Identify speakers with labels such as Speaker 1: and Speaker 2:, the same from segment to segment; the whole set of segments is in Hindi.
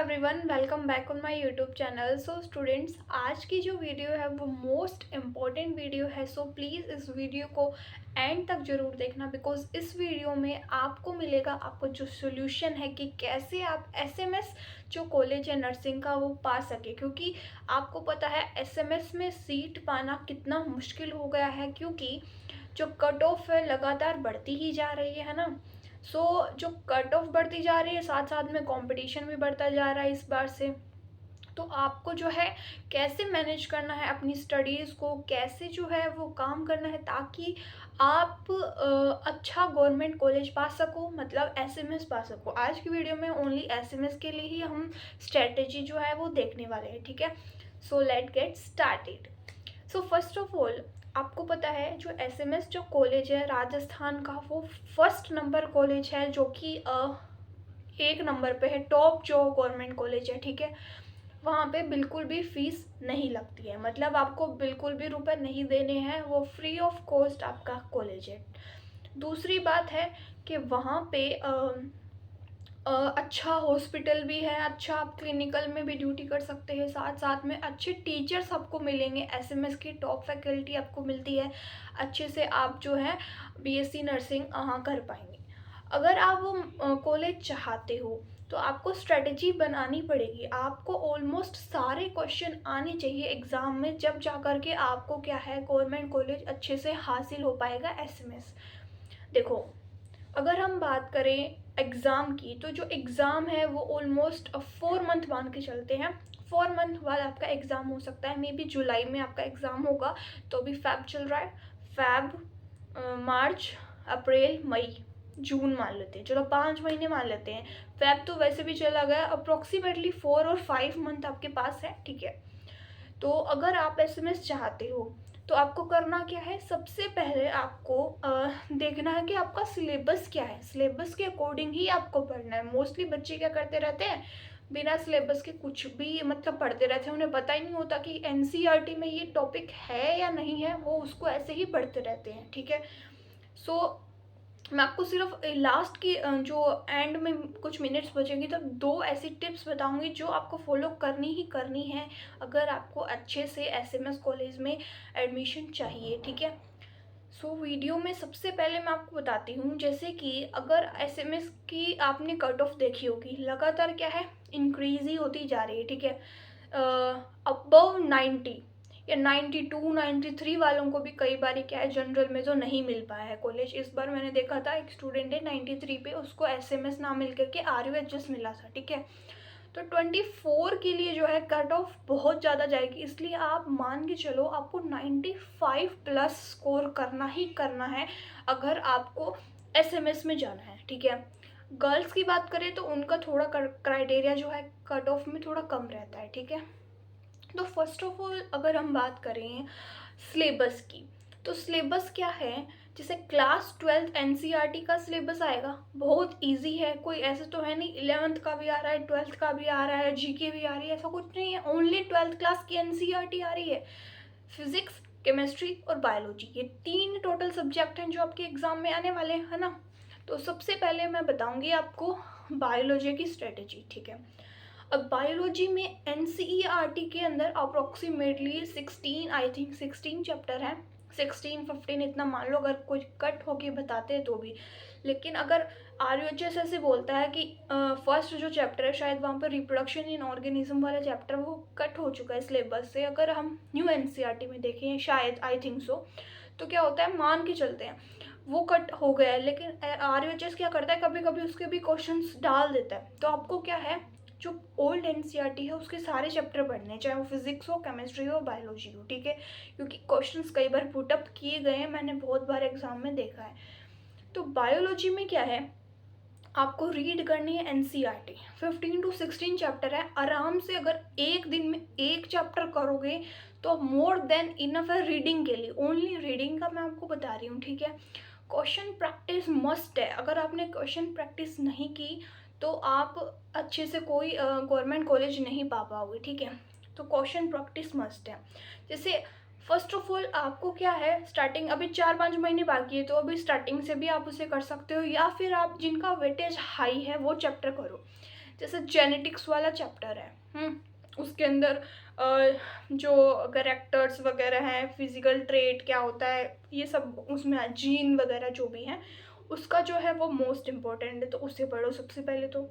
Speaker 1: Everyone, welcome back on my YouTube channel. So students, आज की जो वीडियो है वो मोस्ट इम्पॉर्टेंट वीडियो है। सो प्लीज़ इस वीडियो को एंड तक ज़रूर देखना, बिकॉज इस वीडियो में आपको मिलेगा आपको जो सोल्यूशन है कि कैसे आप एसएमएस जो कॉलेज है नर्सिंग का वो पा सके। क्योंकि आपको पता है एसएमएस में सीट पाना कितना मुश्किल हो गया है, क्योंकि जो कट ऑफ है लगातार बढ़ती ही जा रही है ना। जो कट ऑफ बढ़ती जा रही है, साथ साथ में कंपटीशन भी बढ़ता जा रहा है इस बार से। तो आपको जो है कैसे मैनेज करना है अपनी स्टडीज़ को, कैसे जो है वो काम करना है ताकि आप अच्छा गवर्नमेंट कॉलेज पा सको, मतलब एसएमएस पा सको। आज की वीडियो में ओनली एसएमएस के लिए ही हम स्ट्रेटेजी जो है वो देखने वाले हैं, ठीक है। So let get started. So first of all, आपको पता है जो एसएमएस जो कॉलेज है राजस्थान का, वो फर्स्ट नंबर कॉलेज है, जो कि एक नंबर पे है, टॉप जो गवर्नमेंट कॉलेज है, ठीक है। वहाँ पे बिल्कुल भी फीस नहीं लगती है, मतलब आपको बिल्कुल भी रुपए नहीं देने हैं, वो फ्री ऑफ कॉस्ट आपका कॉलेज है। दूसरी बात है कि वहाँ पे अच्छा हॉस्पिटल भी है, अच्छा आप क्लिनिकल में भी ड्यूटी कर सकते हैं, साथ साथ में अच्छे टीचर्स आपको मिलेंगे, एसएमएस की टॉप फैकल्टी आपको मिलती है, अच्छे से आप जो है बीएससी नर्सिंग कर पाएंगे। अगर आप वो कॉलेज चाहते हो तो आपको स्ट्रेटजी बनानी पड़ेगी, आपको ऑलमोस्ट सारे क्वेश्चन आने चाहिए एग्ज़ाम में, जब जा कर के आपको क्या है गवर्नमेंट कॉलेज अच्छे से हासिल हो पाएगा एसएमएस। देखो, अगर हम बात करें एग्ज़ाम की, तो जो एग्ज़ाम है वो ऑलमोस्ट 4 मंथ मान के चलते हैं। 4 मंथ बाद आपका एग्ज़ाम हो सकता है, मे बी जुलाई में आपका एग्ज़ाम होगा। तो अभी फैब चल रहा है, फैब, मार्च, अप्रैल, मई, जून मान लेते हैं, चलो 5 महीने मान लेते हैं। फैब तो वैसे भी चला गया, अप्रोक्सीमेटली 4 और 5 मंथ आपके पास है, ठीक है। तो अगर आप एसएमएस चाहते हो तो आपको करना क्या है, सबसे पहले आपको देखना है कि आपका सिलेबस क्या है। सिलेबस के अकॉर्डिंग ही आपको पढ़ना है। मोस्टली बच्चे क्या करते रहते हैं, बिना सिलेबस के कुछ भी मतलब पढ़ते रहते हैं, उन्हें पता ही नहीं होता कि एनसीईआरटी में ये टॉपिक है या नहीं है, वो उसको ऐसे ही पढ़ते रहते हैं, ठीक है। सो मैं आपको सिर्फ लास्ट की जो एंड में कुछ मिनट्स बचेंगी तो 2 ऐसी टिप्स बताऊंगी जो आपको फॉलो करनी ही करनी है अगर आपको अच्छे से एसएमएस कॉलेज में एडमिशन चाहिए, ठीक है। वीडियो में सबसे पहले मैं आपको बताती हूँ, जैसे कि अगर एसएमएस की आपने कट ऑफ देखी होगी, लगातार क्या है इंक्रीज ही होती जा रही है, ठीक है। अबव 90 या 92 93 वालों को भी कई बार क्या है जनरल में जो नहीं मिल पाया है कॉलेज। इस बार मैंने देखा था एक स्टूडेंट है 93 पे, उसको एसएमएस ना मिल करके आरयूएचएस मिला था, ठीक है। तो 24 के लिए जो है कट ऑफ बहुत ज़्यादा जाएगी, इसलिए आप मान के चलो आपको 95 प्लस स्कोर करना ही करना है अगर आपको एसएमएस में जाना है, ठीक है। गर्ल्स की बात करें तो उनका थोड़ा क्राइटेरिया जो है कट ऑफ में थोड़ा कम रहता है, ठीक है। तो फर्स्ट ऑफ ऑल अगर हम बात करें सिलेबस की, तो सिलेबस क्या है, जैसे क्लास 12th एनसीईआरटी का सिलेबस आएगा, बहुत इजी है, कोई ऐसे तो है नहीं 11th का भी आ रहा है, 12th का भी आ रहा है, जीके भी आ रही है, ऐसा कुछ नहीं है। ओनली 12th क्लास की एनसीईआरटी आ रही है। फिजिक्स, केमिस्ट्री और बायोलॉजी, ये 3 टोटल सब्जेक्ट हैं जो आपके एग्जाम में आने वाले हैं, है ना। तो सबसे पहले मैं बताऊंगी आपको बायोलॉजी की स्ट्रेटेजी, ठीक है। अब बायोलॉजी में एनसीईआरटी के अंदर अप्रोक्सीमेटली 16, आई थिंक 16 चैप्टर हैं, 16 15 इतना मान लो, अगर कोई कट होके बताते हैं तो भी। लेकिन अगर आरयूएचएस ऐसे बोलता है कि फर्स्ट जो चैप्टर है शायद वहाँ पर रिप्रोडक्शन इन ऑर्गेनिज्म वाला चैप्टर वो कट हो चुका है सिलेबस से, अगर हम न्यू एनसीईआरटी में देखें शायद, आई थिंक सो। तो क्या होता है, मान के चलते हैं वो कट हो गया है, लेकिन आरयूएचएस क्या करता है, कभी कभी उसके भी क्वेश्चंस डाल देता है। तो आपको क्या है, जो ओल्ड एनसीईआरटी है उसके सारे चैप्टर पढ़ने, चाहे वो फिजिक्स हो, केमिस्ट्री हो, बायोलॉजी हो, ठीक है। क्योंकि क्वेश्चंस कई बार पुटअप किए गए हैं, मैंने बहुत बार एग्जाम में देखा है। तो बायोलॉजी में क्या है, आपको रीड करनी है एनसीईआरटी, 15 to 16 चैप्टर है, आराम से अगर एक दिन में एक चैप्टर करोगे तो मोर देन इनफ है रीडिंग के लिए। ओनली रीडिंग का मैं आपको बता रही हूँ, ठीक है। क्वेश्चन प्रैक्टिस मस्ट है, अगर आपने क्वेश्चन प्रैक्टिस नहीं की तो आप अच्छे से कोई गवर्नमेंट कॉलेज नहीं पा पाओगे, ठीक है। तो क्वेश्चन प्रैक्टिस मस्ट है। जैसे फर्स्ट ऑफ ऑल आपको क्या है, स्टार्टिंग अभी 4 5 महीने बाकी है, तो अभी स्टार्टिंग से भी आप उसे कर सकते हो, या फिर आप जिनका वेटेज हाई है वो चैप्टर करो। जैसे जेनेटिक्स वाला चैप्टर है, उसके अंदर जो कैरेक्टर्स वगैरह हैं, फिजिकल ट्रेट क्या होता है, ये सब उसमें जीन वगैरह जो भी हैं, उसका जो है वो मोस्ट इम्पॉर्टेंट है, तो उसे पढ़ो सबसे पहले। तो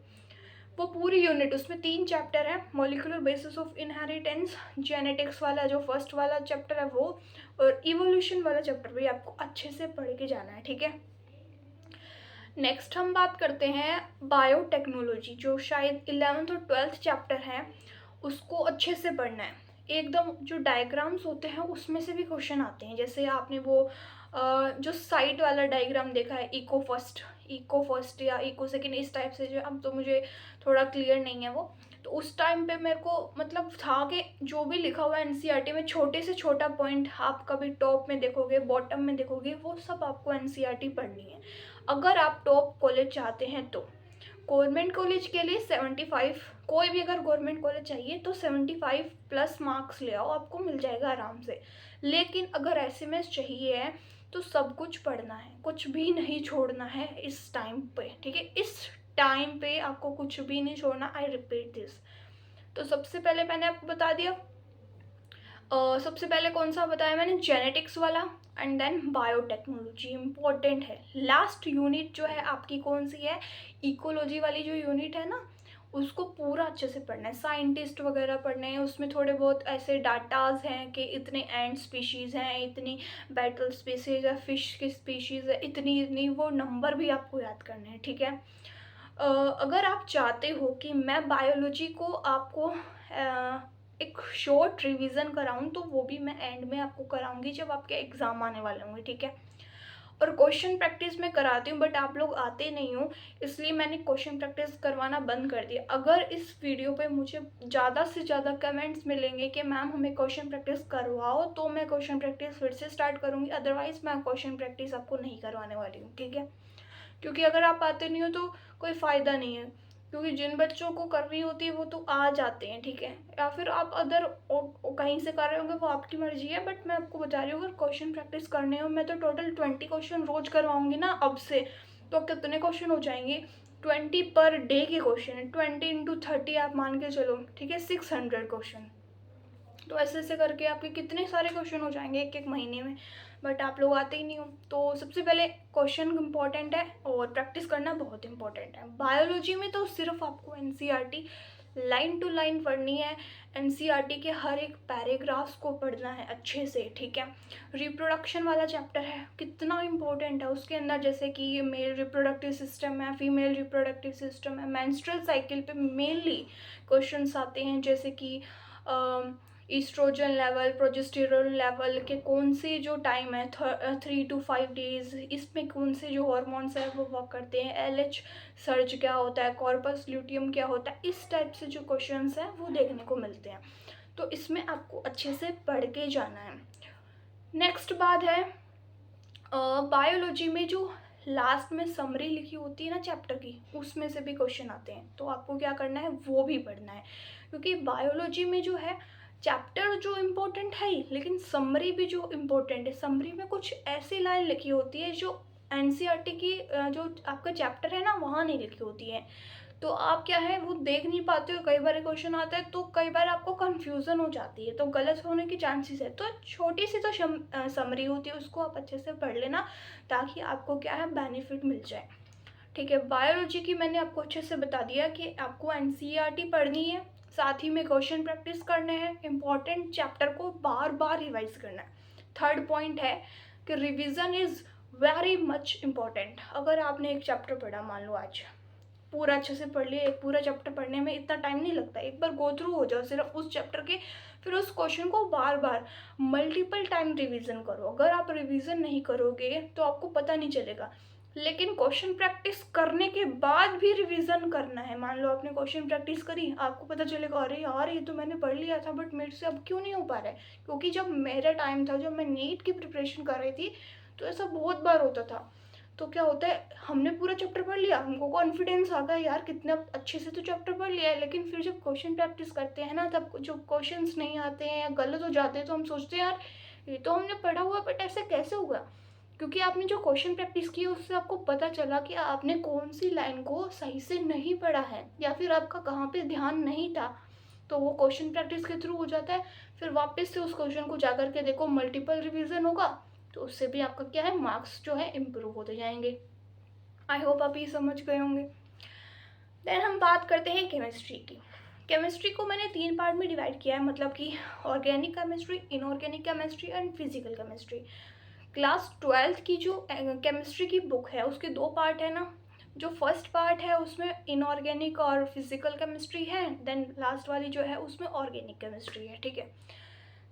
Speaker 1: वो पूरी यूनिट, उसमें 3 चैप्टर है, molecular basis of inheritance, genetics वाला जो फर्स्ट वाला चैप्टर है वो, और इवोल्यूशन वाला चैप्टर भी आपको अच्छे से पढ़ के जाना है, ठीक है। नेक्स्ट हम बात करते हैं बायोटेक्नोलॉजी, जो शायद 11th और 12th चैप्टर है, उसको अच्छे से पढ़ना है। एकदम जो डायग्राम्स होते हैं उसमें से भी क्वेश्चन आते हैं, जैसे आपने वो जो साइट वाला डायग्राम देखा है, इको फर्स्ट या इको सेकेंड, इस टाइप से, जो अब तो मुझे थोड़ा क्लियर नहीं है वो, तो उस टाइम पे मेरे को मतलब था कि जो भी लिखा हुआ है एनसीईआरटी में, छोटे से छोटा पॉइंट आप कभी टॉप में देखोगे, बॉटम में देखोगे, वो सब आपको एनसीईआरटी पढ़नी है अगर आप टॉप कॉलेज चाहते हैं तो। गवर्नमेंट कॉलेज के लिए 75, कोई भी अगर गवर्नमेंट कॉलेज चाहिए तो 75 प्लस मार्क्स ले आओ, आपको मिल जाएगा आराम से। लेकिन अगर एसएमएस चाहिए है तो सब कुछ पढ़ना है, कुछ भी नहीं छोड़ना है इस टाइम पे, ठीक है। इस टाइम पे आपको कुछ भी नहीं छोड़ना, आई रिपीट दिस। तो सबसे पहले मैंने आपको बता दिया, सबसे पहले कौन सा बताया मैंने, जेनेटिक्स वाला, एंड देन बायोटेक्नोलॉजी इम्पोर्टेंट है। लास्ट यूनिट जो है आपकी कौन सी है, इकोलॉजी वाली जो यूनिट है ना, उसको पूरा अच्छे से पढ़ना है, साइंटिस्ट वगैरह पढ़ने हैं, उसमें थोड़े बहुत ऐसे डाटाज हैं कि इतने एंड स्पीशीज़ हैं, इतनी बैटल स्पीशीज़ है, फिश की स्पीशीज़ है, इतनी इतनी, वो नंबर भी आपको याद करने हैं, ठीक है। अगर आप चाहते हो कि मैं बायोलॉजी को आपको एक शॉर्ट रिवीजन कराऊं, तो वो भी मैं एंड में आपको कराऊंगी जब आपके एग्ज़ाम आने वाले होंगे, ठीक है। और क्वेश्चन प्रैक्टिस मैं कराती हूँ, बट आप लोग आते नहीं हो, इसलिए मैंने क्वेश्चन प्रैक्टिस करवाना बंद कर दिया। अगर इस वीडियो पे मुझे ज़्यादा से ज़्यादा कमेंट्स मिलेंगे कि मैम हमें क्वेश्चन प्रैक्टिस करवाओ, तो मैं क्वेश्चन प्रैक्टिस फिर से स्टार्ट करूँगी, अदरवाइज़ मैं क्वेश्चन प्रैक्टिस आपको नहीं करवाने वाली हूँ, ठीक है। क्योंकि अगर आप आते नहीं हो तो कोई फ़ायदा नहीं है, क्योंकि जिन बच्चों को करनी होती है वो तो आ जाते हैं, ठीक है। या फिर आप अदर कहीं से कर रहे होंगे, वो आपकी मर्जी है, बट मैं आपको बता रही हूँ अगर क्वेश्चन प्रैक्टिस करने हो, मैं तो टोटल 20 क्वेश्चन रोज़ करवाऊँगी ना अब से, तो कितने क्वेश्चन हो जाएंगे, 20 पर डे के क्वेश्चन है, 20 इंटू 30 आप मान के चलो, ठीक है, 600 क्वेश्चन। तो ऐसे ऐसे करके आपके कितने सारे क्वेश्चन हो जाएंगे एक एक महीने में, बट आप लोग आते ही नहीं हो। तो सबसे पहले क्वेश्चन इम्पॉर्टेंट है और प्रैक्टिस करना बहुत इंपॉर्टेंट है। बायोलॉजी में तो सिर्फ आपको एनसीईआरटी लाइन टू लाइन पढ़नी है, एनसीईआरटी के हर एक पैराग्राफ्स को पढ़ना है अच्छे से, ठीक है। रिप्रोडक्शन वाला चैप्टर है, कितना इम्पोर्टेंट है उसके अंदर, जैसे कि मेल रिप्रोडक्टिव सिस्टम है, फीमेल रिप्रोडक्टिव सिस्टम है, मेंस्ट्रुअल साइकिल पे मेनली क्वेश्चंस आते हैं, जैसे कि ईस्ट्रोजन लेवल, प्रोजेस्टेरोन लेवल के कौन से जो टाइम है 3 to 5 डेज, इसमें कौन से जो हॉर्मोन्स हैं वो वर्क करते हैं, एलएच सर्ज क्या होता है, कॉर्पस ल्यूटियम क्या होता है, इस टाइप से जो क्वेश्चंस हैं वो देखने को मिलते हैं। तो इसमें आपको अच्छे से पढ़ के जाना है। नेक्स्ट बात है, बायोलॉजी में जो लास्ट में समरी लिखी होती है ना चैप्टर की, उसमें से भी क्वेश्चन आते हैं, तो आपको क्या करना है, वो भी पढ़ना है। क्योंकि बायोलॉजी में जो है चैप्टर जो इम्पोर्टेंट है ही, लेकिन समरी भी जो इम्पोर्टेंट है, समरी में कुछ ऐसी लाइन लिखी होती है जो एनसीईआरटी की जो आपका चैप्टर है ना वहाँ नहीं लिखी होती है, तो आप क्या है वो देख नहीं पाते हो, कई बार क्वेश्चन आता है तो कई बार आपको कन्फ्यूज़न हो जाती है, तो गलत होने की चांसेस है। तो छोटी सी तो समरी होती है, उसको आप अच्छे से पढ़ लेना ताकि आपको क्या है बेनिफिट मिल जाए, ठीक है। बायोलॉजी की मैंने आपको अच्छे से बता दिया कि आपको एनसीईआरटी पढ़नी है, साथ ही में क्वेश्चन प्रैक्टिस करने हैं, इंपॉर्टेंट चैप्टर को बार बार रिवाइज करना है। थर्ड पॉइंट है कि revision is very much important. अगर आपने एक चैप्टर पढ़ा, मान लो आज पूरा अच्छे से पढ़ लिया, एक पूरा चैप्टर पढ़ने में इतना टाइम नहीं लगता, एक बार गो थ्रू हो जाओ सिर्फ उस चैप्टर के, फिर उस क्वेश्चन को बार बार मल्टीपल टाइम रिवीजन करो। अगर आप रिवीजन नहीं करोगे तो आपको पता नहीं चलेगा, लेकिन क्वेश्चन प्रैक्टिस करने के बाद भी रिवीजन करना है। मान लो आपने क्वेश्चन प्रैक्टिस करी, आपको पता चलेगा अरे यार ये तो मैंने पढ़ लिया था बट मेरे से अब क्यों नहीं हो पा रहा है, क्योंकि जब मेरा टाइम था, जब मैं नीट की प्रिपरेशन कर रही थी, तो ऐसा बहुत बार होता था। तो क्या होता है, हमने पूरा चैप्टर पढ़ लिया, हमको कॉन्फिडेंस आ गया यार कितना अच्छे से तो चैप्टर पढ़ लिया है, लेकिन फिर जब क्वेश्चन प्रैक्टिस करते हैं ना, तब जो क्वेश्चंस नहीं आते हैं या गलत हो जाते हैं, तो हम सोचते हैं यार ये तो हमने पढ़ा हुआ बट ऐसे कैसे हुआ। क्योंकि आपने जो क्वेश्चन प्रैक्टिस की है उससे आपको पता चला कि आपने कौन सी लाइन को सही से नहीं पढ़ा है या फिर आपका कहाँ पे ध्यान नहीं था। तो वो क्वेश्चन प्रैक्टिस के थ्रू हो जाता है। फिर वापस से उस क्वेश्चन को जा कर के देखो, मल्टीपल रिवीजन होगा, तो उससे भी आपका क्या है, मार्क्स जो है इम्प्रूव होते जाएंगे। आई होप आप ये समझ गए होंगे। देन हम बात करते हैं केमिस्ट्री की। केमिस्ट्री को मैंने 3 पार्ट में डिवाइड किया है, मतलब कि organic chemistry, inorganic chemistry and physical chemistry. Class 12th की जो केमिस्ट्री की बुक है उसके 2 पार्ट है ना। जो फर्स्ट पार्ट है उसमें इनऑर्गेनिक और फिजिकल केमिस्ट्री है, देन लास्ट वाली जो है उसमें ऑर्गेनिक केमिस्ट्री है, ठीक है।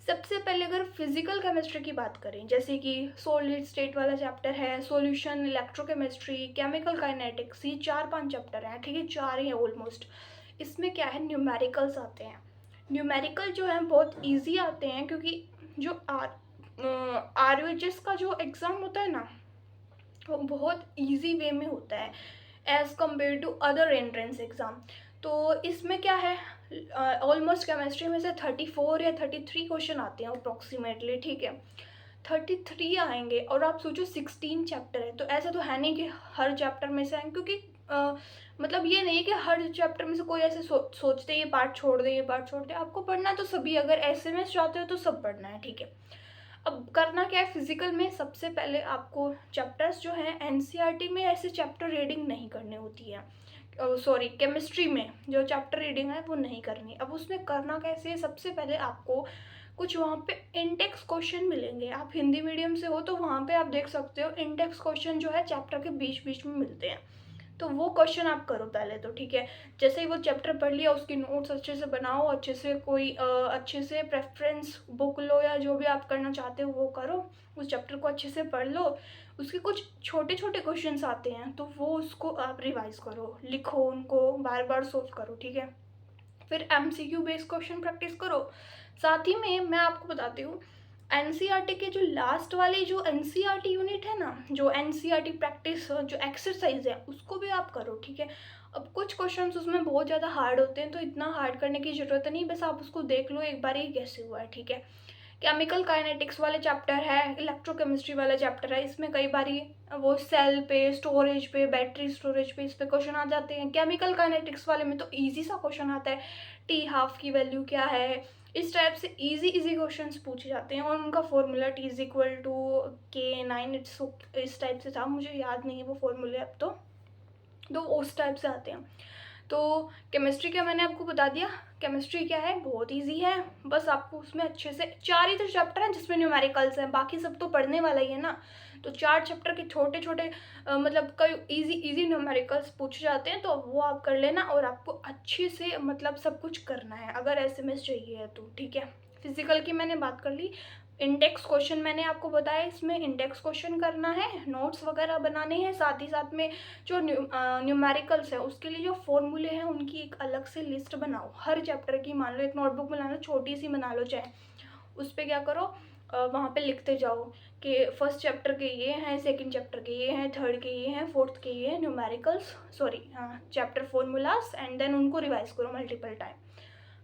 Speaker 1: सबसे पहले अगर फिजिकल केमिस्ट्री की बात करें, जैसे कि सॉलिड स्टेट वाला चैप्टर है, सॉल्यूशन, इलेक्ट्रोकेमिस्ट्री, केमिकल काइनेटिक्स, ये 4-5 चैप्टर हैं, ठीक है, 4 ही है ऑलमोस्ट। इसमें क्या है, न्यूमेरिकल्स आते हैं। न्यूमेरिकल जो है बहुत इजी आते हैं, क्योंकि जो RUHS का जो एग्ज़ाम होता है ना, वो बहुत इजी वे में होता है as compared to other entrance exam. तो इसमें क्या है, ऑलमोस्ट केमिस्ट्री में से 34 या 33 क्वेश्चन आते हैं अप्रॉक्सीमेटली, ठीक है। 33 आएंगे और आप सोचो 16 चैप्टर है, तो ऐसा तो है नहीं कि हर चैप्टर में से आएंगे, क्योंकि मतलब ये नहीं है कि हर चैप्टर में से कोई ऐसे सोचते ये पार्ट छोड़ दे, ये पार्ट छोड़ दे। आपको पढ़ना तो सभी, अगर SMS चाहते हो तो सब पढ़ना है, ठीक है। अब करना क्या है, फिजिकल में सबसे पहले आपको चैप्टर्स जो हैं NCERT में ऐसे चैप्टर रीडिंग नहीं करनी होती है, सॉरी केमिस्ट्री में जो चैप्टर रीडिंग है वो नहीं करनी। अब उसमें करना कैसे है, सबसे पहले आपको कुछ वहाँ पे इंडेक्स क्वेश्चन मिलेंगे। आप हिंदी मीडियम से हो तो वहाँ पे आप देख सकते हो इंडेक्स क्वेश्चन जो है चैप्टर के बीच बीच में मिलते हैं, तो वो क्वेश्चन आप करो पहले तो, ठीक है। जैसे ही वो चैप्टर पढ़ लिया उसकी नोट्स अच्छे से बनाओ, अच्छे से कोई अच्छे से प्रेफरेंस बुक लो या जो भी आप करना चाहते हो वो करो, उस चैप्टर को अच्छे से पढ़ लो। उसके कुछ छोटे छोटे क्वेश्चंस आते हैं तो वो उसको आप रिवाइज करो, लिखो उनको, बार बार सोल्व करो, ठीक है। फिर MCQ बेस्ड क्वेश्चन प्रैक्टिस करो। साथ ही में मैं आपको बताती हूँ, NCERT के जो लास्ट वाली जो NCERT यूनिट है ना, जो NCERT प्रैक्टिस जो एक्सरसाइज है उसको भी आप करो, ठीक है। अब कुछ क्वेश्चंस उसमें बहुत ज़्यादा हार्ड होते हैं, तो इतना हार्ड करने की ज़रूरत नहीं, बस आप उसको देख लो एक बार ये कैसे हुआ है, ठीक है। केमिकल काइनेटिक्स वाले चैप्टर है, इलेक्ट्रोकेमिस्ट्री वाला चैप्टर है, इसमें कई बार वो सेल पे, स्टोरेज पे, बैटरी स्टोरेज पे, इस पे क्वेश्चन आ जाते हैं। केमिकल काइनेटिक्स वाले में तो इजी सा क्वेश्चन आता है, T½ की वैल्यू क्या है, इस टाइप से इजी क्वेश्चंस पूछे जाते हैं। और उनका फॉर्मूला T=K9, इस टाइप से था, मुझे याद नहीं है वो फॉर्मूले अब तो उस टाइप से आते हैं। तो केमिस्ट्री का मैंने आपको बता दिया। केमिस्ट्री क्या है, बहुत इजी है, बस आपको उसमें अच्छे से 4 ही तो चैप्टर हैं जिसमें न्यूमेरिकल्स हैं, बाकी सब तो पढ़ने वाला ही है ना। तो 4 चैप्टर के छोटे छोटे मतलब कई इजी न्यूमेरिकल्स पूछे जाते हैं, तो वो आप कर लेना और आपको अच्छे से मतलब सब कुछ करना है अगर SMS चाहिए तो, ठीक है। फिजिकल की मैंने बात कर ली। इंडेक्स क्वेश्चन मैंने आपको बताया, इसमें इंडेक्स क्वेश्चन करना है, नोट्स वगैरह बनाने हैं, साथ ही साथ में जो न्यूमेरिकल्स है उसके लिए जो फॉर्मूले हैं उनकी एक अलग से लिस्ट बनाओ हर चैप्टर की। मान लो एक नोटबुक बना लो, छोटी सी बना लो चाहे, उस पर क्या करो, वहाँ पे लिखते जाओ कि फर्स्ट चैप्टर के ये हैं, सेकंड चैप्टर के ये हैं, थर्ड के ये हैं, फोर्थ के ये हैं numericals, sorry chapter formulas, and then उनको रिवाइज करो मल्टीपल टाइम।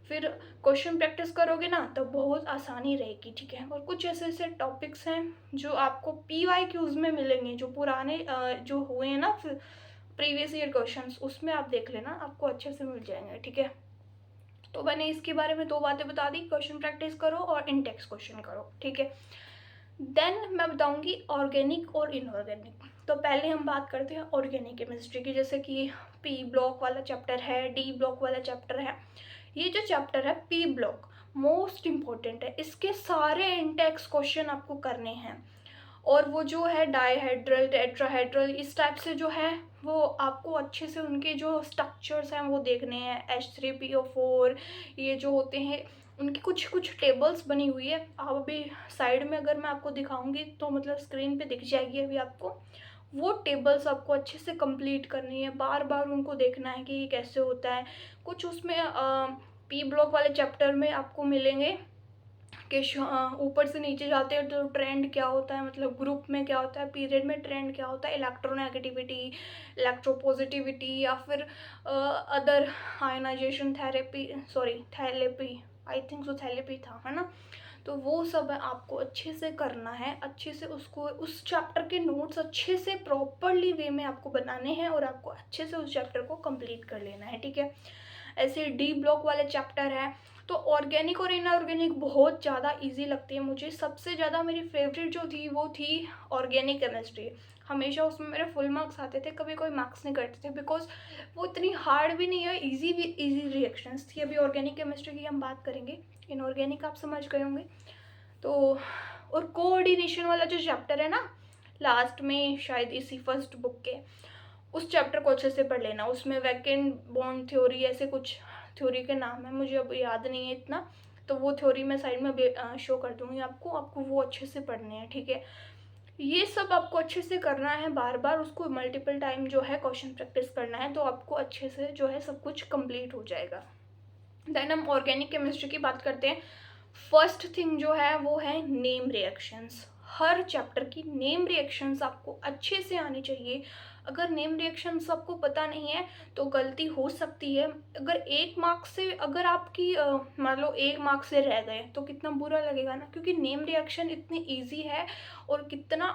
Speaker 1: फिर क्वेश्चन प्रैक्टिस करोगे ना तो बहुत आसानी रहेगी, ठीक है। और कुछ ऐसे ऐसे टॉपिक्स हैं जो आपको PYQs में मिलेंगे, जो पुराने जो हुए हैं ना प्रीवियस ईयर क्वेश्चंस, उसमें आप देख लेना, आपको अच्छे से मिल जाएंगे, ठीक है। तो मैंने इसके बारे में 2 बातें बता दी, क्वेश्चन प्रैक्टिस करो और इंडेक्स क्वेश्चन करो, ठीक है। देन मैं बताऊंगी ऑर्गेनिक और इनऑर्गेनिक। तो पहले हम बात करते हैं ऑर्गेनिक केमिस्ट्री की, जैसे कि P ब्लॉक वाला चैप्टर है, D ब्लॉक वाला चैप्टर है। ये जो चैप्टर है P ब्लॉक मोस्ट इम्पॉर्टेंट है, इसके सारे इंडेक्स क्वेश्चन आपको करने हैं। और वो जो है डाईहेड्रल, टेट्राहेड्रल, इस टाइप से जो है वो आपको अच्छे से उनके जो स्ट्रक्चर्स हैं वो देखने हैं। H3PO4 ये जो होते हैं उनकी कुछ कुछ टेबल्स बनी हुई है। आप अभी साइड में अगर मैं आपको दिखाऊंगी तो मतलब स्क्रीन पे दिख जाएगी अभी आपको, वो टेबल्स आपको अच्छे से कंप्लीट करनी है, बार बार उनको देखना है कि ये कैसे होता है। कुछ उसमें P ब्लॉक वाले चैप्टर में आपको मिलेंगे कि ऊपर से नीचे जाते हैं तो ट्रेंड क्या होता है, मतलब ग्रुप में क्या होता है, पीरियड में ट्रेंड क्या होता है, इलेक्ट्रोनेगेटिविटी, इलेक्ट्रोपॉजिटिविटी, या फिर other ionisation therapy, sorry therapy, I think so therapy था, है ना। तो वो सब आपको अच्छे से करना है, अच्छे से उसको उस चैप्टर के नोट्स अच्छे से प्रॉपरली वे में आपको बनाने हैं और आपको अच्छे से उस चैप्टर को कंप्लीट कर लेना है, ठीक है। ऐसे डी ब्लॉक वाले चैप्टर है, तो ऑर्गेनिक और इनऑर्गेनिक बहुत ज़्यादा इजी लगती है मुझे। सबसे ज़्यादा मेरी फेवरेट जो थी वो थी ऑर्गेनिक केमिस्ट्री। हमेशा उसमें मेरे फुल मार्क्स आते थे, कभी कोई मार्क्स नहीं कटते थे, बिकॉज वो इतनी हार्ड भी नहीं है, इजी भी इजी रिएक्शंस थी। अभी ऑर्गेनिक केमिस्ट्री की हम बात करेंगे, इनऑर्गेनिक आप समझ गए होंगे। तो और कोऑर्डिनेशन वाला जो चैप्टर है ना लास्ट में, शायद इसी फर्स्ट बुक के, उस चैप्टर को अच्छे से पढ़ लेना। उसमें वैकेंट बॉन्ड थ्योरी ऐसे कुछ थ्योरी के नाम है, मुझे अब याद नहीं है इतना, तो वो थ्योरी मैं साइड में शो कर दूँगी आपको वो अच्छे से पढ़ने हैं, ठीक है। ये सब आपको अच्छे से करना है, बार बार उसको मल्टीपल टाइम जो है क्वेश्चन प्रैक्टिस करना है, तो आपको अच्छे से जो है सब कुछ कंप्लीट हो जाएगा। देन हम ऑर्गेनिक केमिस्ट्री की बात करते हैं। फर्स्ट थिंग जो है वो है नेम रिएक्शंस। हर चैप्टर की नेम रिएक्शंस आपको अच्छे से आनी चाहिए। अगर नेम रिएक्शंस आपको पता नहीं है तो गलती हो सकती है। अगर 1 मार्क्स से अगर आपकी मान लो 1 मार्क्स से रह गए तो कितना बुरा लगेगा ना, क्योंकि नेम रिएक्शन इतनी ईजी है और कितना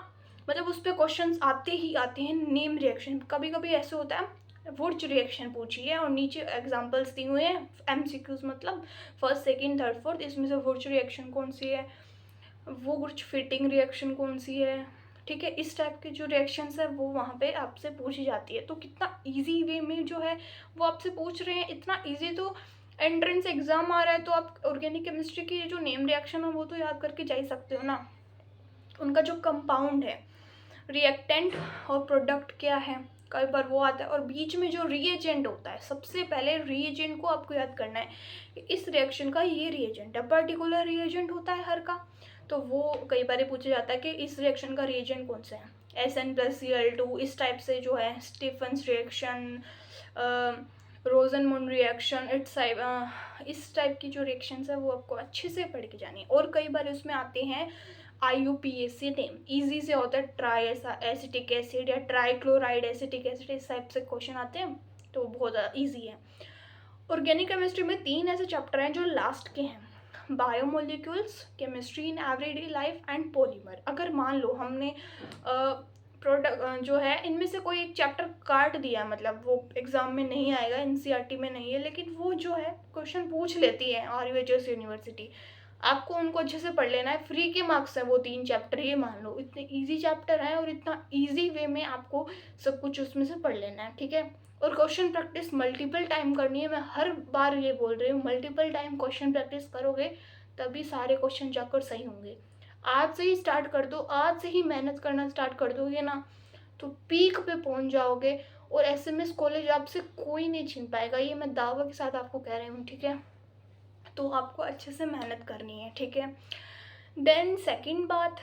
Speaker 1: मतलब उस पर क्वेश्चन आते ही आते हैं। नेम रिएक्शन कभी कभी ऐसे होता है वुर्च रिएक्शन पूछी है और नीचे एग्जांपल्स दिए हुए हैं, एमसीक्यूज मतलब फर्स्ट सेकंड थर्ड फोर्थ, इसमें से वुर्च रिएक्शन कौन सी है, वो वुर्च फिटिंग रिएक्शन कौन सी है, ठीक है। इस टाइप के जो रिएक्शंस है वो वहाँ पे आपसे पूछी जाती है। तो कितना इजी वे में जो है वो आपसे पूछ रहे हैं, इतना इजी। तो एंट्रेंस एग्जाम आ रहा है तो आप ऑर्गेनिक केमिस्ट्री की जो नेम रिएक्शन है वो तो याद करके जा ही सकते हो ना। उनका जो कंपाउंड है, रिएक्टेंट और प्रोडक्ट क्या है, कई बार वो आता है। और बीच में जो रिएजेंट होता है, सबसे पहले रिएजेंट को आपको याद करना है कि इस रिएक्शन का ये रिएजेंट है, पर्टिकुलर रिएजेंट होता है हर का। तो वो कई बार पूछा जाता है कि इस रिएक्शन का रिएजेंट कौन सा है, SN+Cl2, इस टाइप से जो है स्टीफन्स रिएक्शन, रोजनमुंड रिएक्शन, इस टाइप की जो रिएक्शंस है वो आपको अच्छे से पढ़ के जानी है। और कई बार उसमें आते हैं IUPAC नेम, ईजी से होता है ट्राई एसिटिक एसिड या ट्राईक्लोराइड एसिटिक एसिड, इस टाइप से क्वेश्चन आते हैं, तो बहुत ज़्यादा ईजी है। ऑर्गेनिक केमिस्ट्री में 3 ऐसे चैप्टर हैं जो लास्ट के हैं, biomolecules, chemistry in everyday life and polymer. अगर मान लो हमने प्रोडक्ट जो है इनमें से कोई एक चैप्टर काट दिया, मतलब वो एग्ज़ाम में नहीं आएगा, NCERT में नहीं है, लेकिन वो जो है क्वेश्चन पूछ लेती है RUHS यूनिवर्सिटी, आपको उनको अच्छे से पढ़ लेना है। फ्री के मार्क्स है वो 3 चैप्टर, ये मान लो इतने इजी चैप्टर हैं और इतना इजी वे में आपको सब कुछ उसमें से पढ़ लेना है, ठीक है। और क्वेश्चन प्रैक्टिस मल्टीपल टाइम करनी है, मैं हर बार ये बोल रही हूँ, मल्टीपल टाइम क्वेश्चन प्रैक्टिस करोगे तभी सारे क्वेश्चन जाकर सही होंगे। आज से ही स्टार्ट कर दो, आज से ही मेहनत करना स्टार्ट कर दोगे ना तो पीक पे पहुंच जाओगे और SMS कॉलेज आपसे कोई नहीं छीन पाएगा, ये मैं दावा के साथ आपको कह रही हूँ, ठीक है। तो आपको अच्छे से मेहनत करनी है, ठीक है। देन सेकंड बात,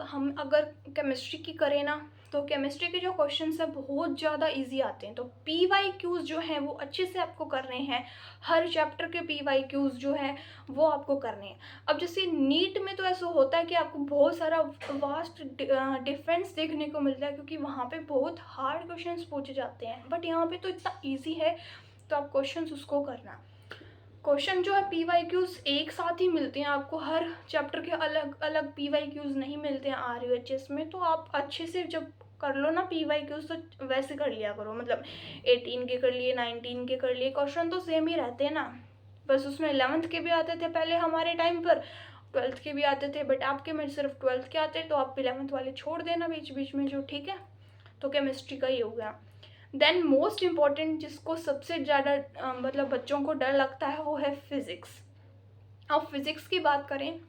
Speaker 1: हम अगर केमिस्ट्री की करें ना तो केमिस्ट्री के जो क्वेश्चंस हैं बहुत ज़्यादा इजी आते हैं। तो PYQs जो हैं वो अच्छे से आपको करने हैं, हर चैप्टर के PYQs जो है वो आपको करने हैं। अब जैसे नीट में तो ऐसा होता है कि आपको बहुत सारा वास्ट डिफरेंस देखने को मिलता है, क्योंकि वहाँ पे बहुत हार्ड क्वेश्चंस पूछे जाते हैं, बट यहाँ पे तो इतना ईजी है, तो आप क्वेश्चंस उसको करना। क्वेश्चन जो है PYQs एक साथ ही मिलते हैं आपको, हर चैप्टर के अलग अलग PYQs नहीं मिलते हैं RUHS में। तो आप अच्छे से जब कर लो ना PYQs तो वैसे कर लिया करो, मतलब 18 के कर लिए, 19 के कर लिए, क्वेश्चन तो सेम ही रहते हैं ना, बस उसमें 11th के भी आते थे पहले हमारे टाइम पर, 12th के भी आते थे, बट आपके में सिर्फ 12th के आते, तो आप 11th वाले छोड़ देना बीच बीच में जो, ठीक है। तो केमिस्ट्री का ही हो गया। देन मोस्ट इम्पॉर्टेंट जिसको सबसे ज़्यादा मतलब बच्चों को डर लगता है वो है फिज़िक्स। अब फिज़िक्स की बात करें,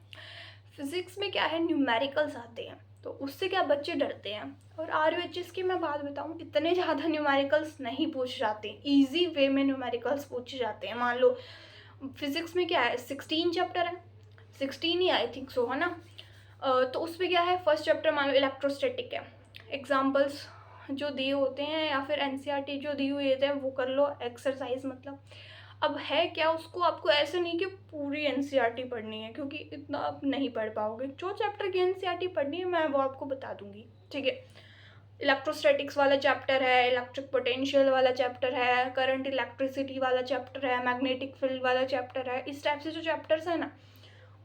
Speaker 1: फिज़िक्स में क्या है, न्यूमेरिकल्स आते हैं, तो उससे क्या बच्चे डरते हैं। और RUHS की मैं बात बताऊँ, इतने ज़्यादा न्यूमेरिकल्स नहीं पूछ जाते, ईजी वे में न्यूमेरिकल्स पूछे जाते हैं। मान लो फिज़िक्स में क्या है, 16 चैप्टर है, 16 ही आई थिंक सो, है ना। तो उसमें क्या है, फर्स्ट चैप्टर मान लो इलेक्ट्रोस्टैटिक है, एग्जाम्पल्स जो दिए होते हैं या फिर NCERT जो दी हुई है वो कर लो, एक्सरसाइज मतलब। अब है क्या, उसको आपको ऐसे नहीं कि पूरी NCERT पढ़नी है, क्योंकि इतना आप नहीं पढ़ पाओगे। जो चैप्टर की NCERT पढ़नी है मैं वो आपको बता दूंगी, ठीक है। इलेक्ट्रोस्टैटिक्स वाला चैप्टर है, इलेक्ट्रिक पोटेंशियल वाला चैप्टर है, करंट इलेक्ट्रिसिटी वाला चैप्टर है, मैग्नेटिक फील्ड वाला चैप्टर है। इस टाइप से जो चैप्टर्स है ना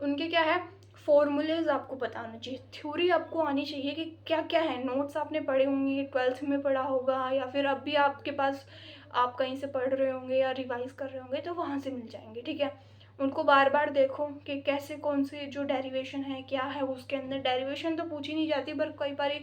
Speaker 1: उनके क्या है, फॉर्मूलेज आपको पता होना चाहिए, थ्योरी आपको आनी चाहिए कि क्या क्या है। नोट्स आपने पढ़े होंगे, 12th में पढ़ा होगा, या फिर अब भी आपके पास आप कहीं से पढ़ रहे होंगे या रिवाइज कर रहे होंगे, तो वहाँ से मिल जाएंगे, ठीक है। उनको बार बार देखो कि कैसे, कौन से जो डेरिवेशन है क्या है उसके अंदर। डेरिवेशन तो पूछी नहीं जाती, पर कई बार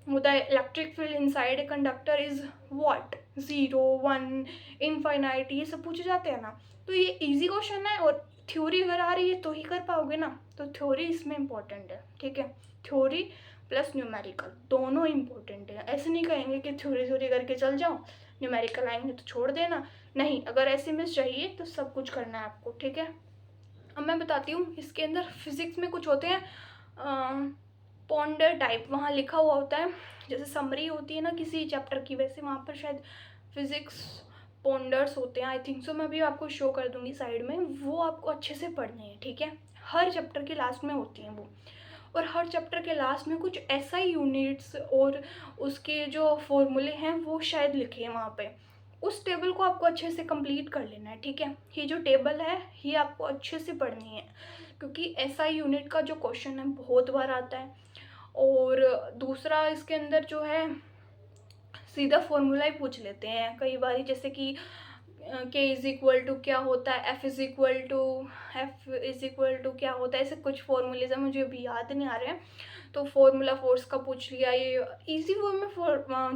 Speaker 1: होता है electric field inside a conductor is what, 0 1 infinite, ये सब पूछे जाते हैं ना। तो ये इजी क्वेश्चन है, और थ्योरी अगर आ रही है तो ही कर पाओगे ना, तो थ्योरी इसमें इम्पोर्टेंट है, ठीक है। थ्योरी प्लस न्यूमेरिकल दोनों इम्पोर्टेंट है। ऐसे नहीं कहेंगे कि थ्योरी थ्योरी करके चल जाओ, न्यूमेरिकल आएंगे तो छोड़ देना, नहीं। अगर ऐसे में चाहिए तो सब कुछ करना है आपको, ठीक है। अब मैं बताती हूँ, इसके अंदर फिजिक्स में कुछ होते हैं पॉन्डर टाइप, वहाँ लिखा हुआ होता है, जैसे समरी होती है ना किसी चैप्टर की, वैसे वहाँ पर शायद फिजिक्स पॉन्डर्स होते हैं, आई थिंक सो। मैं भी आपको शो कर दूँगी साइड में, वो आपको अच्छे से पढ़ने हैं, ठीक है। हर चैप्टर के लास्ट में होती हैं वो, और हर चैप्टर के लास्ट में कुछ ऐसा ही यूनिट्स और उसके जो फॉर्मूले हैं वो शायद लिखे हैं वहाँ पे। उस टेबल को आपको अच्छे से कंप्लीट कर लेना है, ठीक है। ये जो टेबल है ये आपको अच्छे से पढ़नी है, क्योंकि ऐसा यूनिट का जो क्वेश्चन है बहुत बार आता है। और दूसरा इसके अंदर जो है सीधा फॉर्मूला ही पूछ लेते हैं कई बार, जैसे कि के इज़ इक्वल टू क्या होता है, एफ इज़ इक्वल टू क्या होता है, ऐसे कुछ फॉर्मूलेज हैं, मुझे अभी याद नहीं आ रहे हैं। तो फॉर्मूला फोर्स का पूछ लिया, ये इजी फॉर्म में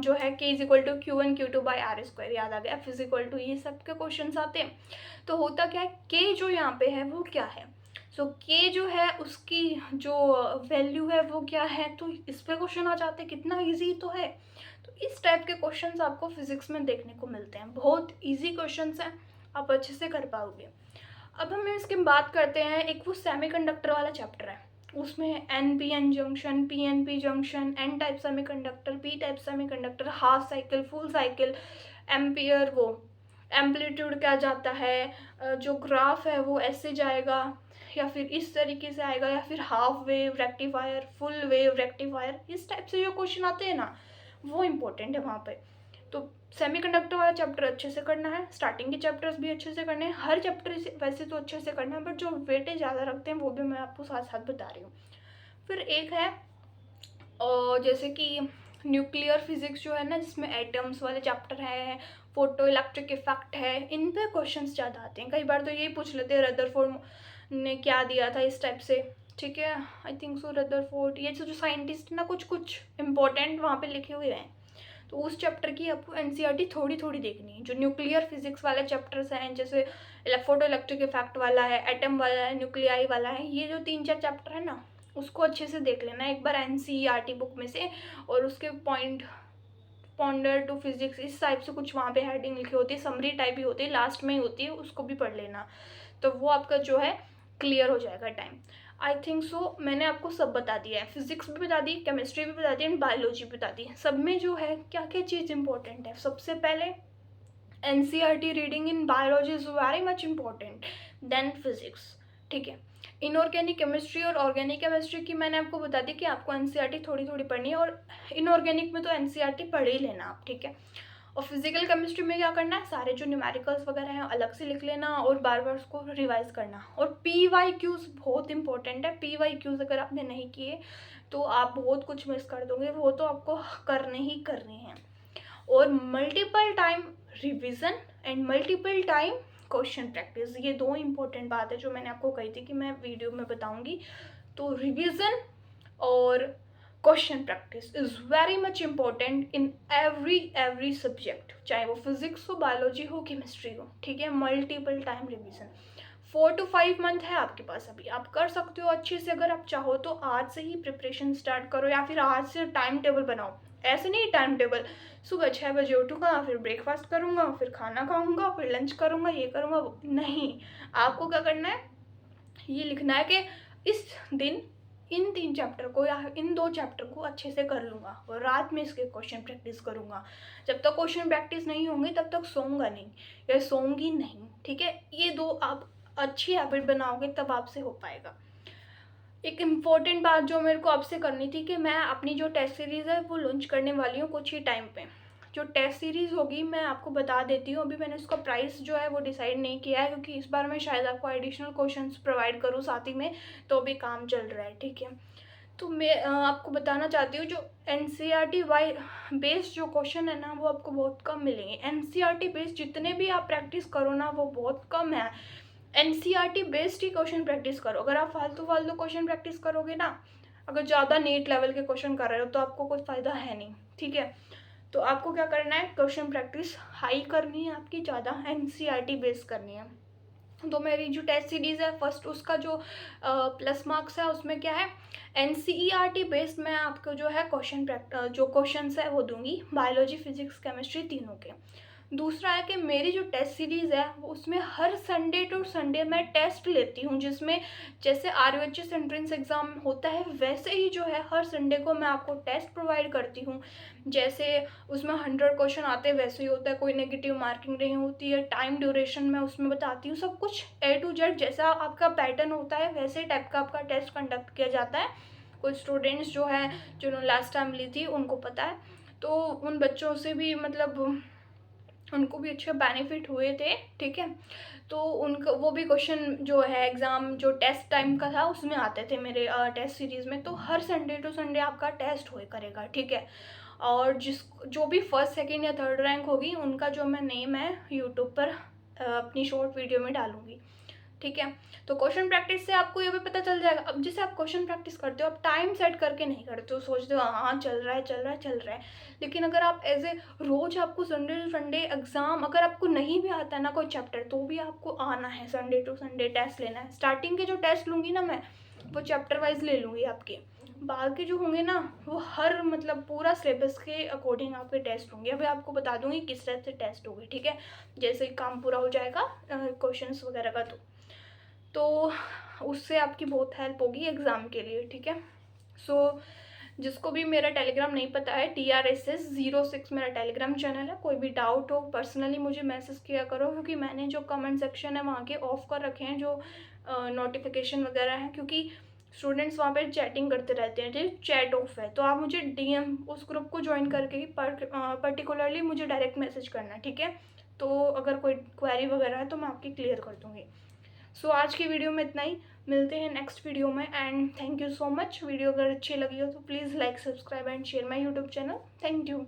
Speaker 1: जो है के इज़ इक्वल टू Q1Q2/r² याद आ गया, एफ इज़ इक्वल टू, ये सब के क्वेश्चन आते हैं। तो होता क्या है, के जो यहाँ पे है वो क्या है, सो के जो है उसकी जो वैल्यू है वो क्या है, तो इस पर क्वेश्चन आ जाते हैं। कितना ईजी तो है। तो इस टाइप के क्वेश्चंस आपको फिजिक्स में देखने को मिलते हैं, बहुत इजी क्वेश्चंस हैं, आप अच्छे से कर पाओगे। अब हम इसकी बात करते हैं, एक वो सेमीकंडक्टर वाला चैप्टर है, उसमें NPN junction, PNP junction, N type semiconductor, P type semiconductor, half cycle, full cycle, ampere, वो एम्पलीट्यूड क्या जाता है, जो ग्राफ है वो ऐसे जाएगा या फिर इस तरीके से आएगा, या फिर half wave rectifier, full wave rectifier, इस टाइप से जो क्वेश्चन आते हैं ना वो इम्पोर्टेंट है वहाँ पे। तो सेमीकंडक्टर वाला चैप्टर अच्छे से करना है, स्टार्टिंग के चैप्टर्स भी अच्छे से करने हैं, हर चैप्टर वैसे तो अच्छे से करना है, बट जो वेटेज ज़्यादा रखते हैं वो भी मैं आपको साथ साथ बता रही हूँ। फिर एक है जैसे कि न्यूक्लियर फिजिक्स जो है ना, जिसमें एटम्स वाले चैप्टर है, फोटो इलेक्ट्रिक इफेक्ट है, इन पे क्वेश्चंस ज़्यादा आते हैं। कई बार तो यही पूछ लेते हैं रदरफोर्ड ने क्या दिया था, इस टाइप से, ठीक है। आई थिंक सो रदरफोर्ड, ये जो साइंटिस्ट ना कुछ कुछ इंपॉर्टेंट वहाँ पे लिखे हुए हैं, तो उस चैप्टर की आपको NCERT थोड़ी थोड़ी देखनी है। जो न्यूक्लियर फिजिक्स वाले चैप्टर्स हैं, जैसे फोटो इलेक्ट्रिक इफेक्ट वाला है, एटम वाला है, न्यूक्लियाई वाला है, ये जो 3-4 चैप्टर है ना, उसको अच्छे से देख लेना एक बार NCERT बुक में से, और उसके पॉइंट पॉन्डर टू फिजिक्स इस टाइप से कुछ वहाँ पे हेडिंग लिखी होती है, समरी टाइप ही होती है, लास्ट में ही होती है, उसको भी पढ़ लेना, तो वो आपका जो है क्लियर हो जाएगा टाइम। आई थिंक सो मैंने आपको सब बता दिया है, फिजिक्स भी बता दी, केमिस्ट्री भी बता दी एंड बायोलॉजी भी बता दी। सब में जो है क्या क्या चीज़ इंपॉर्टेंट है, सबसे पहले NCERT reading in biology is very much important than physics, ठीक है। इनऑर्गेनिक केमिस्ट्री और ऑर्गेनिक केमिस्ट्री की मैंने आपको बता दी कि आपको NCERT थोड़ी थोड़ी पढ़नी है, और इनऑर्गेनिक में तो NCERT पढ़ ही लेना आप, ठीक है। और फिजिकल केमिस्ट्री में क्या करना है, सारे जो न्यूमेरिकल्स वगैरह हैं अलग से लिख लेना और बार बार उसको रिवाइज करना। और PYQs बहुत इंपॉर्टेंट है, PYQs अगर आपने नहीं किए तो आप बहुत कुछ मिस कर दोगे, वो तो आपको करने ही करने हैं। और multiple time revision and multiple time question practice, ये 2 इंपॉर्टेंट बात है जो मैंने आपको कही थी कि मैं वीडियो में बताऊंगी। तो रिविज़न और question practice is very much important in every subject, चाहे वो फिजिक्स हो, बायोलॉजी हो, केमिस्ट्री हो, ठीक है। Multiple time revision 4 to 5 month है आपके पास, अभी आप कर सकते हो अच्छे से। अगर आप चाहो तो आज से ही प्रिपरेशन स्टार्ट करो, या फिर आज से टाइम टेबल बनाओ। ऐसे नहीं टाइम टेबल, सुबह 6 बजे उठूँगा, फिर ब्रेकफास्ट करूँगा, फिर खाना खाऊँगा, फिर लंच करूँगा, ये करूँगा, नहीं। आपको क्या करना है, ये लिखना है कि इस दिन इन 3 चैप्टर को या इन 2 चैप्टर को अच्छे से कर लूँगा, और रात में इसके क्वेश्चन प्रैक्टिस करूँगा। जब तक क्वेश्चन प्रैक्टिस नहीं होंगे तब तक सोऊंगा नहीं या सोऊंगी नहीं, ठीक है। ये 2 आप अच्छी हैबिट बनाओगे तब आपसे हो पाएगा। एक इम्पॉर्टेंट बात जो मेरे को आपसे करनी थी कि मैं अपनी जो टेस्ट सीरीज़ है वो लॉन्च करने वाली हूँ कुछ ही टाइम पे, जो टेस्ट सीरीज़ होगी मैं आपको बता देती हूँ। अभी मैंने उसका प्राइस जो है वो डिसाइड नहीं किया है, क्योंकि इस बार मैं शायद आपको एडिशनल क्वेश्चंस प्रोवाइड करूँ साथ ही में, तो अभी काम चल रहा है, ठीक है। तो मैं आपको बताना चाहती हूँ, जो एनसीईआरटी वाई बेस्ड जो क्वेश्चन है ना वो आपको बहुत कम मिलेंगे। एनसीईआरटी बेस्ड जितने भी आप प्रैक्टिस करो ना वो बहुत कम है। एनसीईआरटी बेस्ड ही क्वेश्चन प्रैक्टिस करो। अगर आप फालतू फालतू क्वेश्चन प्रैक्टिस करोगे ना, अगर ज़्यादा नीट लेवल के क्वेश्चन कर रहे हो तो आपको कोई फ़ायदा है नहीं, ठीक है। तो आपको क्या करना है, क्वेश्चन प्रैक्टिस हाई करनी है आपकी, ज़्यादा एनसीईआरटी बेस्ड करनी है। तो मेरी जो टेस्ट सीरीज़ है फर्स्ट, उसका जो प्लस मार्क्स है उसमें क्या है, एनसीईआरटी बेस्ड मैं आपको जो है जो क्वेश्चंस है वो दूंगी, बायोलॉजी, फिजिक्स, केमिस्ट्री तीनों के। दूसरा है कि मेरी जो टेस्ट सीरीज़ है वो उसमें हर संडे टू संडे मैं टेस्ट लेती हूँ, जिसमें जैसे RUHS एंट्रेंस एग्ज़ाम होता है वैसे ही जो है हर संडे को मैं आपको टेस्ट प्रोवाइड करती हूँ। जैसे उसमें 100 क्वेश्चन आते हैं वैसे ही होता है, कोई नेगेटिव मार्किंग नहीं होती है। टाइम ड्यूरेशन मैं उसमें बताती हूँ, सब कुछ A to Z जैसा आपका पैटर्न होता है वैसे टाइप का आपका टेस्ट कंडक्ट किया जाता है। कुछ स्टूडेंट्स जो है जिन्होंने लास्ट टाइम ली थी उनको पता है, तो उन बच्चों से भी मतलब उनको भी अच्छे बेनिफिट हुए थे, ठीक है। तो उनको वो भी क्वेश्चन जो है एग्ज़ाम जो टेस्ट टाइम का था उसमें आते थे मेरे टेस्ट सीरीज़ में। तो हर संडे टू संडे आपका टेस्ट हुए करेगा, ठीक है। और जो भी फर्स्ट सेकंड या थर्ड रैंक होगी उनका जो मैं नेम है यूट्यूब पर अपनी शॉर्ट वीडियो में डालूँगी, ठीक है। तो क्वेश्चन प्रैक्टिस से आपको ये भी पता चल जाएगा। अब जैसे आप क्वेश्चन प्रैक्टिस करते हो, आप टाइम सेट करके नहीं करते हो, सोचते हो हाँ चल रहा है चल रहा है चल रहा है। लेकिन अगर आप एज ए रोज़ आपको संडे टू संडे एग्ज़ाम, अगर आपको नहीं भी आता है ना कोई चैप्टर, तो भी आपको आना है, संडे टू संडे टेस्ट लेना है। स्टार्टिंग के जो टेस्ट लूँगी ना मैं, वो चैप्टर वाइज ले लूँगी आपके, बाद के जो होंगे ना वो हर मतलब पूरा सिलेबस के अकॉर्डिंग आपके टेस्ट होंगे। अभी आपको बता दूँगी किस तरह से टेस्ट होगी, ठीक है, जैसे ही काम पूरा हो जाएगा क्वेश्चंस वगैरह का। तो उससे आपकी बहुत हेल्प होगी एग्ज़ाम के लिए, ठीक है। सो जिसको भी मेरा टेलीग्राम नहीं पता है, TRSS06 मेरा टेलीग्राम चैनल है। कोई भी डाउट हो पर्सनली मुझे मैसेज किया करो, क्योंकि मैंने जो कमेंट सेक्शन है वहाँ के ऑफ कर रखे हैं, जो नोटिफिकेशन वगैरह हैं, क्योंकि स्टूडेंट्स वहाँ पे चैटिंग करते रहते हैं, ठीक, चैट ऑफ है। तो आप मुझे DM उस ग्रुप को ज्वाइन करके ही पर्टिकुलरली मुझे डायरेक्ट मैसेज करना, ठीक है। तो अगर कोई क्वेरी वगैरह है तो मैं आपकी क्लियर कर दूँगी। सो आज की वीडियो में इतना ही, मिलते हैं नेक्स्ट वीडियो में। And thank you so much. Video अगर अच्छी लगी हो तो please like, subscribe and share my YouTube channel. Thank you.